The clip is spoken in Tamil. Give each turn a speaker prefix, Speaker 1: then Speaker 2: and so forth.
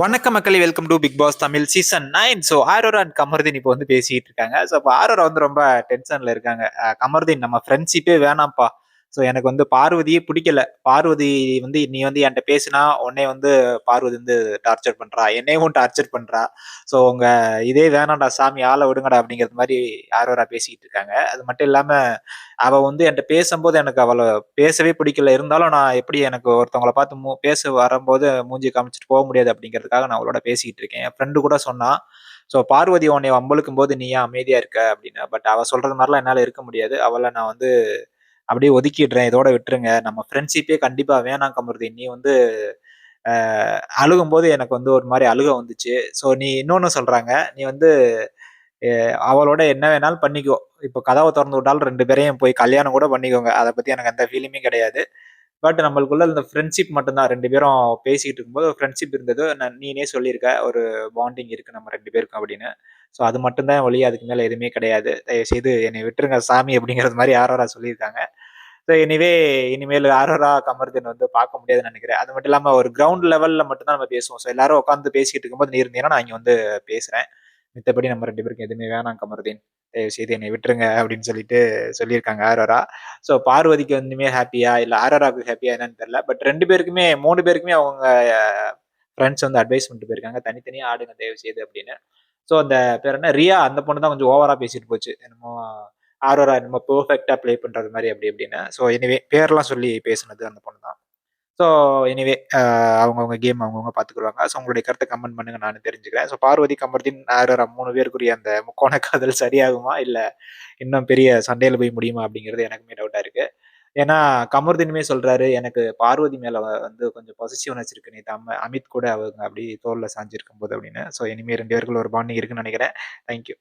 Speaker 1: வணக்கம் மக்களே, welcome to Bigg Boss Tamil season 9. Aurora and Kamarudheen இப்போ வந்து பேசிட்டு இருக்காங்க. இப்போ ஆரோரா வந்து ரொம்ப டென்ஷன்ல இருக்காங்க. கமருதீன், நம்ம ஃப்ரெண்ட்ஷிப்பே வேணாம்ப்பா. எனக்கு வந்து பார்வதியே பிடிக்கல. பார்வதி வந்து நீ வந்து என்ட்ட பேசினா உன்னைய வந்து பார்வதி வந்து டார்ச்சர் பண்றா. என்னையும் டார்ச்சர் பண்றா. உங்க இதே வேணாம்டா சாமி, ஆள விடுங்கடா அப்படிங்கிறது மாரி ஆரோரா பேசிக்கிட்டு இருக்காங்க. அது மட்டும் இல்லாம அவ வந்து என்ட்ட பேசம்போது எனக்கு அவள பேசவே பிடிக்கல. இருந்தாலும் நான் எப்படி எனக்கு ஒருத்தவங்கள பார்த்து பேச வரம்போது மூஞ்சிய காமிச்சுட்டு போ முடியாது அப்படிங்கிறதுக்காக நான் அவளோட பேசிக்கிட்டு இருக்கேன். என் ஃப்ரெண்டு கூட சொன்னா. பார்வதி உன்னைய வம்பிழுக்கும்போது நீ ஏன் அமைதியா இருக்க அப்படின்னு. பட் அவ சொல்றது மாரிலாம் என்னால இருக்க முடியாது. அவள நான் வந்து அப்படியே ஒதுக்கிடுறேன். இதோட விட்டுருங்க. நம்ம ஃப்ரெண்ட்ஷிப்பே கண்டிப்பா வேணாம் கமருதீன். நீ வந்து அ அழுகும்போது எனக்கு வந்து ஒரு மாரி அழுகை வந்துச்சு. நீ இன்னொன்னு சொல்றாங்க. நீ வந்து அவளோட என்ன வேணாலும் பண்ணிக்கோ. இப்போ கதவ தொறந்து விட்டாலும் 2 பேரையும் போய் கல்யாணம் கூட பண்ணிக்கோங்க. அத பத்தி எனக்கு எந்த ஃபீலிங்குமே கிடையாது. பட் நம்மளுக்குள்ள இந்த ஃப்ரெண்ட்ஷிப் மட்டும் தான். 2 பேரும் பேசிக்கிட்டு இருக்கும்போது ஒரு ஃப்ரெண்ட்ஷிப் இருந்தது. நீனே சொல்லியிருக்க. ஒரு பாண்டிங் இருக்கு நம்ம 2 பேருக்கும் அப்படின்னு. அது மட்டும் தான் ஒழிய அதுக்கு மேல எதுவுமே கிடையாது. தயவுசெய்து என்னைய விட்டுருங்க சாமி அப்படிங்கிறது மாரி ஆரோரா சொல்லியிருக்காங்க. இனிமேல் ஆரோரா, கமருதீன் வந்து பார்க்க முடியாதுன்னு நெனைக்கிறேன். அது மட்டும் இல்லாம ஒரு கிரவுண்ட் லெவல்ல மட்டும் தான் நம்ம பேசுவோம். எல்லாரும் உட்கார்ந்து பேசிட்டு இருக்கும்போது நீ இருந்தீன்னா, நான் இங்க வந்து பேசுறேன். மித்தபடி நம்ம 2 பேருக்கும் எதுவுமே வேணாம் கமருதீன். தயவுசெய்து என்னைய விட்டுருங்க அப்படின்னு சொல்லிட்டு சொல்லியிருக்காங்க ஆரோரா. பார்வதிக்கு வந்துமே ஹேப்பியா? இல்ல ஆரோராவுக்கு ஹேப்பியா என்னன்னு தெரியல. பட் 2 பேருக்குமே 3 பேருக்குமே அவங்க ஃபிரெண்ட்ஸ் வந்து அட்வைஸ் பண்ணிட்டு போயிருக்காங்க. தனித்தனியா ஆடுங்க தயவுசெய்து அப்படின்னு. அந்த பேர் என்ன? ரியா, அந்த பொண்ணு தான் கொஞ்சம் ஓவரா பேசிட்டு போச்சு. என்னமோ ஆரோரா என்னமோ பெர்ஃபெக்ட்டா ப்ளே பண்றது மாரி அப்படி இப்படின்னு. எனிவே பேர்லாம் சொல்லி பேசுனது அந்த பொண்ணு தான். ஸோ எனிவே அவங்கவங்க கேம் அவங்கவங்க பார்த்துக்குருவாங்க. உங்களுடைய கருத்த கமெண்ட் பண்ணுங்க, நானும் தெரிஞ்சுக்கிறேன். பார்வதி, கமருதீன், ஆரோரா 3 பேருக்குரிய அந்த முக்கோண காதல் சரியாகுமா? இல்ல இன்னும் பெரிய சண்டையில போய் முடியுமா? அப்படிங்கிறது எனக்குமே டவுட்டா இருக்கு. ஏன்னா கமருதீனுமே சொல்றாரு, எனக்கு பார்வதி மேல வந்து கொஞ்சம் பொசசிவ்னஸ் இருக்கு. நேத்து அமித் கூட அவங்க அப்படி தோள்ல சாஞ்சிருக்கும்போது அப்படின்னு. இனிமே 2 பேருக்குள்ள ஒரு பாண்டிங் இருக்குன்னு நெனைக்கிறேன். Thank you.